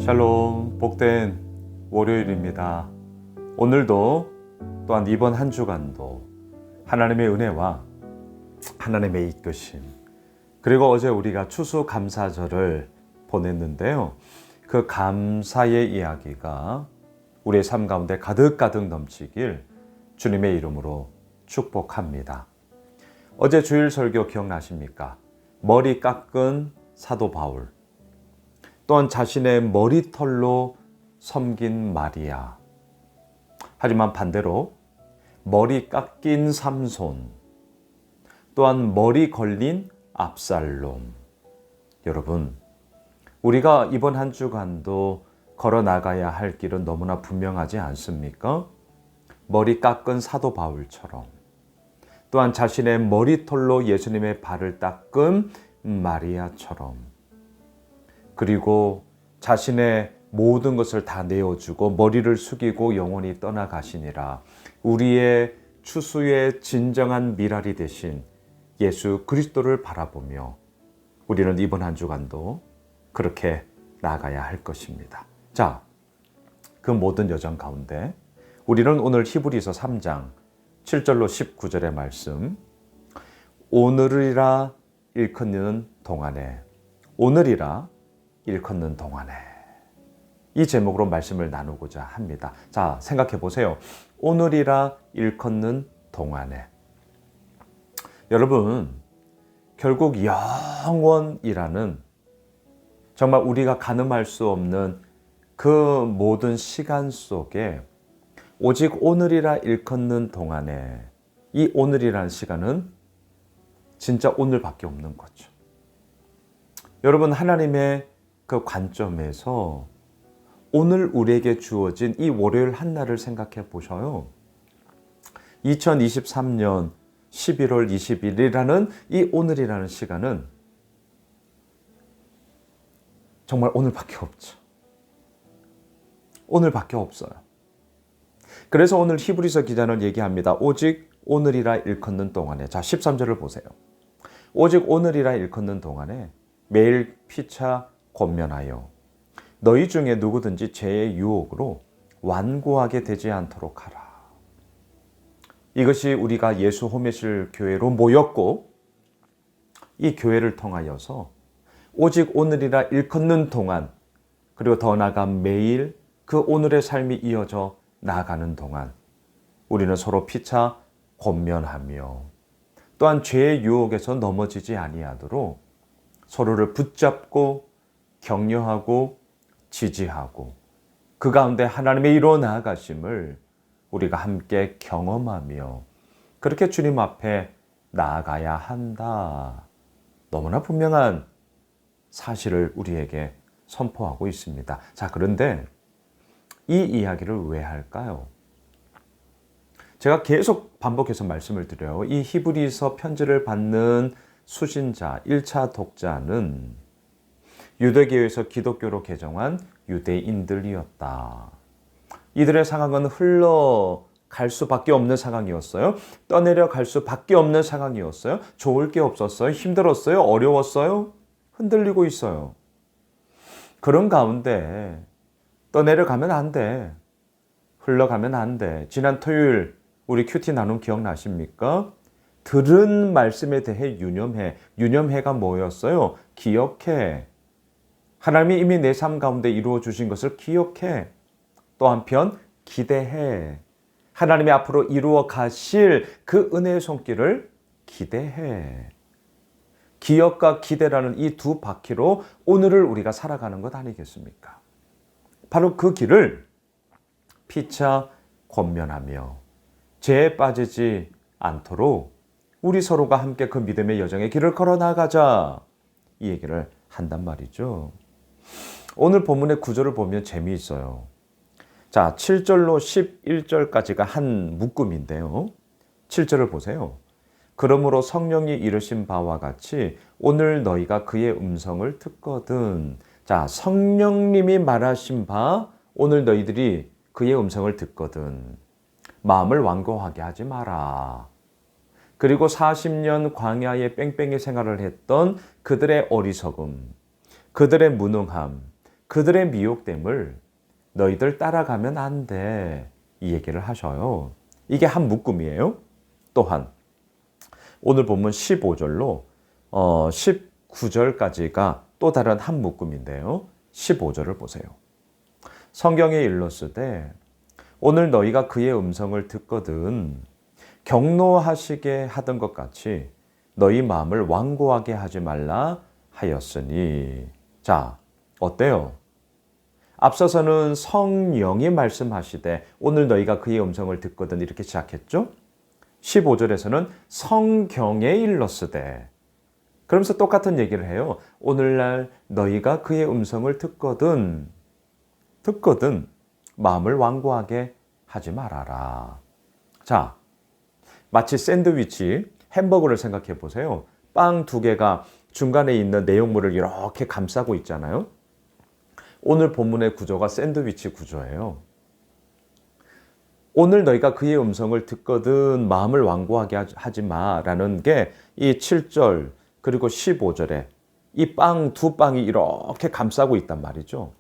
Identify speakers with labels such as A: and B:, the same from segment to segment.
A: 샬롬, 복된 월요일입니다. 오늘도 또한 이번 한 주간도 하나님의 은혜와 하나님의 이끄심, 그리고 어제 우리가 추수감사절을 보냈는데요. 그 감사의 이야기가 우리의 삶 가운데 가득가득 넘치길 주님의 이름으로 축복합니다. 어제 주일 설교 기억나십니까? 머리 깎은 사도 바울, 또한 자신의 머리털로 섬긴 마리아, 하지만 반대로 머리 깎인 삼손, 또한 머리 걸린 압살롬. 여러분, 우리가 이번 한 주간도 걸어 나가야 할 길은 너무나 분명하지 않습니까? 머리 깎은 사도 바울처럼, 또한 자신의 머리털로 예수님의 발을 닦은 마리아처럼, 그리고 자신의 모든 것을 다 내어주고 머리를 숙이고 영원히 떠나가시니라. 우리의 추수의 진정한 미랄이 되신 예수 그리스도를 바라보며 우리는 이번 한 주간도 그렇게 나아가야 할 것입니다. 자, 그 모든 여정 가운데 우리는 오늘 히브리서 3장 7절로 19절의 말씀, 오늘이라 일컫는 동안에, 오늘이라 일컫는 동안에, 이 제목으로 말씀을 나누고자 합니다. 자, 생각해 보세요. 오늘이라 일컫는 동안에. 여러분, 결국 영원이라는 정말 우리가 가늠할 수 없는 그 모든 시간 속에 오직 오늘이라 일컫는 동안에, 이 오늘이라는 시간은 진짜 오늘밖에 없는 거죠. 여러분, 하나님의 그 관점에서 오늘 우리에게 주어진 이 월요일 한날을 생각해 보셔요. 2023년 11월 20일이라는 이 오늘이라는 시간은 정말 오늘밖에 없죠. 오늘밖에 없어요. 그래서 오늘 히브리서 기자는 얘기합니다. 오직 오늘이라 일컫는 동안에. 자, 13절을 보세요. 오직 오늘이라 일컫는 동안에 매일 피차 권면하여 너희 중에 누구든지 죄의 유혹으로 완고하게 되지 않도록 하라. 이것이 우리가 예수 호메실 교회로 모였고, 이 교회를 통하여서 오직 오늘이라 일컫는 동안, 그리고 더 나아가 매일 그 오늘의 삶이 이어져 나아가는 동안 우리는 서로 피차 권면하며, 또한 죄의 유혹에서 넘어지지 아니하도록 서로를 붙잡고 격려하고 지지하고 그 가운데 하나님의 이루어 나아가심을 우리가 함께 경험하며 그렇게 주님 앞에 나아가야 한다. 너무나 분명한 사실을 우리에게 선포하고 있습니다. 자, 그런데 이 이야기를 왜 할까요? 제가 계속 반복해서 말씀을 드려요. 이 히브리서 편지를 받는 수신자, 1차 독자는 유대교에서 기독교로 개종한 유대인들이었다. 이들의 상황은 흘러갈 수밖에 없는 상황이었어요. 떠내려갈 수밖에 없는 상황이었어요. 좋을 게 없었어요. 힘들었어요. 어려웠어요. 흔들리고 있어요. 그런 가운데 떠내려가면 안 돼. 흘러가면 안 돼. 지난 토요일 우리 큐티 나눔 기억나십니까? 들은 말씀에 대해 유념해. 유념해가 뭐였어요? 기억해. 하나님이 이미 내 삶 가운데 이루어 주신 것을 기억해. 또 한편 기대해. 하나님이 앞으로 이루어 가실 그 은혜의 손길을 기대해. 기억과 기대라는 이 두 바퀴로 오늘을 우리가 살아가는 것 아니겠습니까? 바로 그 길을 피차 권면하며 죄에 빠지지 않도록 우리 서로가 함께 그 믿음의 여정의 길을 걸어 나가자, 이 얘기를 한단 말이죠. 오늘 본문의 구절을 보면 재미있어요. 자, 7절로 11절까지가 한 묶음인데요. 7절을 보세요. 그러므로 성령이 이르신 바와 같이 오늘 너희가 그의 음성을 듣거든. 자, 성령님이 말하신 바 오늘 너희들이 그의 음성을 듣거든. 마음을 완고하게 하지 마라. 그리고 40년 광야에 뺑뺑이 생활을 했던 그들의 어리석음, 그들의 무능함, 그들의 미혹됨을 너희들 따라가면 안 돼. 이 얘기를 하셔요. 이게 한 묶음이에요. 또한 오늘 본문 15절로 19절까지가 또 다른 한 묶음인데요. 15절을 보세요. 성경에 일렀으되 오늘 너희가 그의 음성을 듣거든 경노하시게 하던 것 같이 너희 마음을 완고하게 하지 말라 하였으니. 자, 어때요? 앞서서는 성령이 말씀하시되 오늘 너희가 그의 음성을 듣거든 이렇게 시작했죠. 15절에서는 성경에 일렀으되 그러면서 똑같은 얘기를 해요. 오늘날 너희가 그의 음성을 듣거든 마음을 완고하게 하지 말아라. 자, 마치 샌드위치, 햄버거를 생각해 보세요. 빵 두 개가 중간에 있는 내용물을 이렇게 감싸고 있잖아요. 오늘 본문의 구조가 샌드위치 구조예요. 오늘 너희가 그의 음성을 듣거든 마음을 완고하게 하지 마라는 게 이 7절 그리고 15절에 이 두 빵이 이렇게 감싸고 있단 말이죠.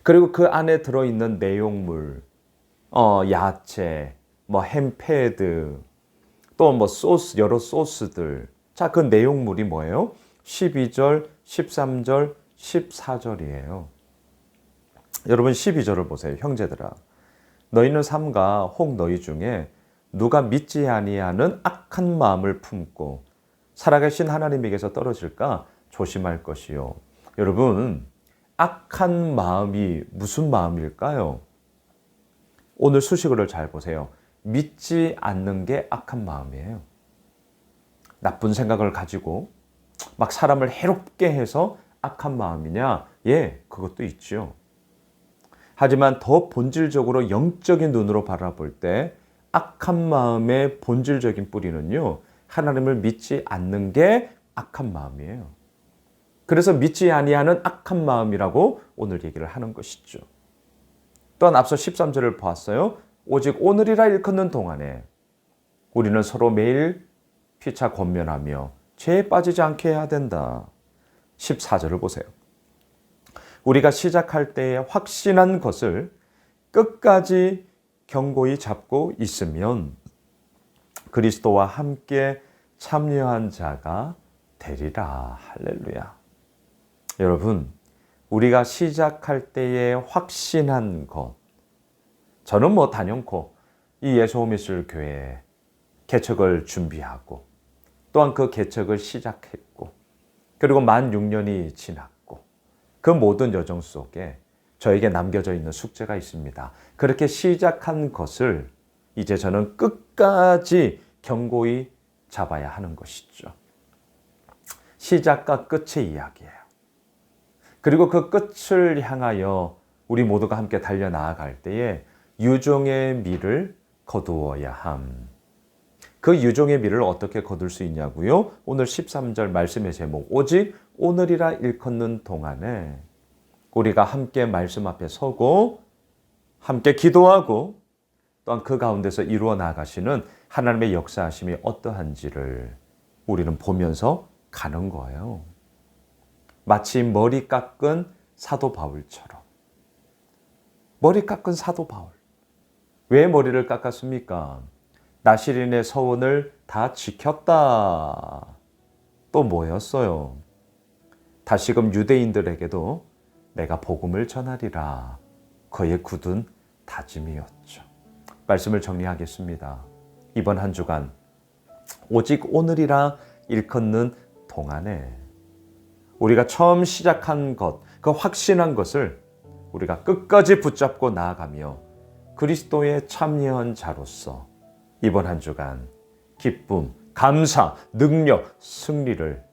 A: 그리고 그 안에 들어있는 내용물, 야채, 햄패드, 또 소스, 여러 소스들. 자, 그 내용물이 뭐예요? 12절, 13절, 14절이에요. 여러분 12절을 보세요. 형제들아. 너희는 삼가 혹 너희 중에 누가 믿지 아니하는 악한 마음을 품고 살아계신 하나님에게서 떨어질까 조심할 것이요. 여러분, 악한 마음이 무슨 마음일까요? 오늘 수식어를 잘 보세요. 믿지 않는 게 악한 마음이에요. 나쁜 생각을 가지고 막 사람을 해롭게 해서 악한 마음이냐? 예, 그것도 있죠. 하지만 더 본질적으로 영적인 눈으로 바라볼 때 악한 마음의 본질적인 뿌리는요, 하나님을 믿지 않는 게 악한 마음이에요. 그래서 믿지 아니하는 악한 마음이라고 오늘 얘기를 하는 것이죠. 또한 앞서 13절을 보았어요. 오직 오늘이라 일컫는 동안에 우리는 서로 매일 피차 권면하며 죄에 빠지지 않게 해야 된다. 14절을 보세요. 우리가 시작할 때에 확신한 것을 끝까지 견고히 잡고 있으면 그리스도와 함께 참여한 자가 되리라. 할렐루야. 여러분, 우리가 시작할 때에 확신한 것, 저는 단연코 이 예수오미술 교회 개척을 준비하고 또한 그 개척을 시작했고 그리고 만 6년이 지났고 그 모든 여정 속에 저에게 남겨져 있는 숙제가 있습니다. 그렇게 시작한 것을 이제 저는 끝까지 견고히 잡아야 하는 것이죠. 시작과 끝의 이야기예요. 그리고 그 끝을 향하여 우리 모두가 함께 달려나아갈 때에 유종의 미를 거두어야 함. 그 유종의 미를 어떻게 거둘 수 있냐고요? 오늘 13절 말씀의 제목, 오직 오늘이라 일컫는 동안에 우리가 함께 말씀 앞에 서고 함께 기도하고 또한 그 가운데서 이루어 나가시는 하나님의 역사하심이 어떠한지를 우리는 보면서 가는 거예요. 마치 머리 깎은 사도 바울처럼. 머리 깎은 사도 바울. 왜 머리를 깎았습니까? 나시린의 서원을 다 지켰다. 또 뭐였어요? 다시금 유대인들에게도 내가 복음을 전하리라. 그의 굳은 다짐이었죠. 말씀을 정리하겠습니다. 이번 한 주간 오직 오늘이라 일컫는 동안에 우리가 처음 시작한 것, 그 확신한 것을 우리가 끝까지 붙잡고 나아가며 그리스도의 참여한 자로서 이번 한 주간 기쁨, 감사, 능력, 승리를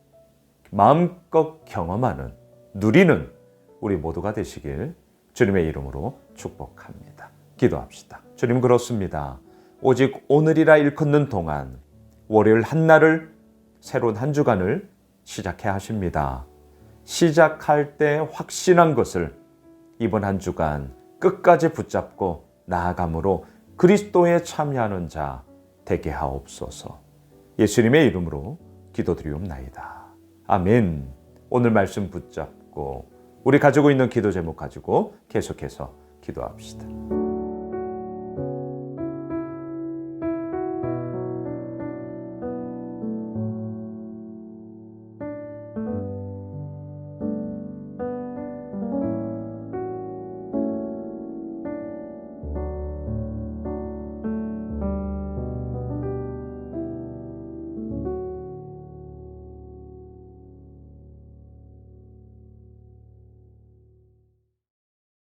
A: 마음껏 경험하는, 누리는 우리 모두가 되시길 주님의 이름으로 축복합니다. 기도합시다. 주님, 그렇습니다. 오직 오늘이라 일컫는 동안 월요일 한날을, 새로운 한 주간을 시작해야 하십니다. 시작할 때 확신한 것을 이번 한 주간 끝까지 붙잡고 나아감으로 그리스도에 참여하는 자 되게 하옵소서. 예수님의 이름으로 기도드리옵나이다. 아멘. 오늘 말씀 붙잡고 우리 가지고 있는 기도 제목 가지고 계속해서 기도합시다.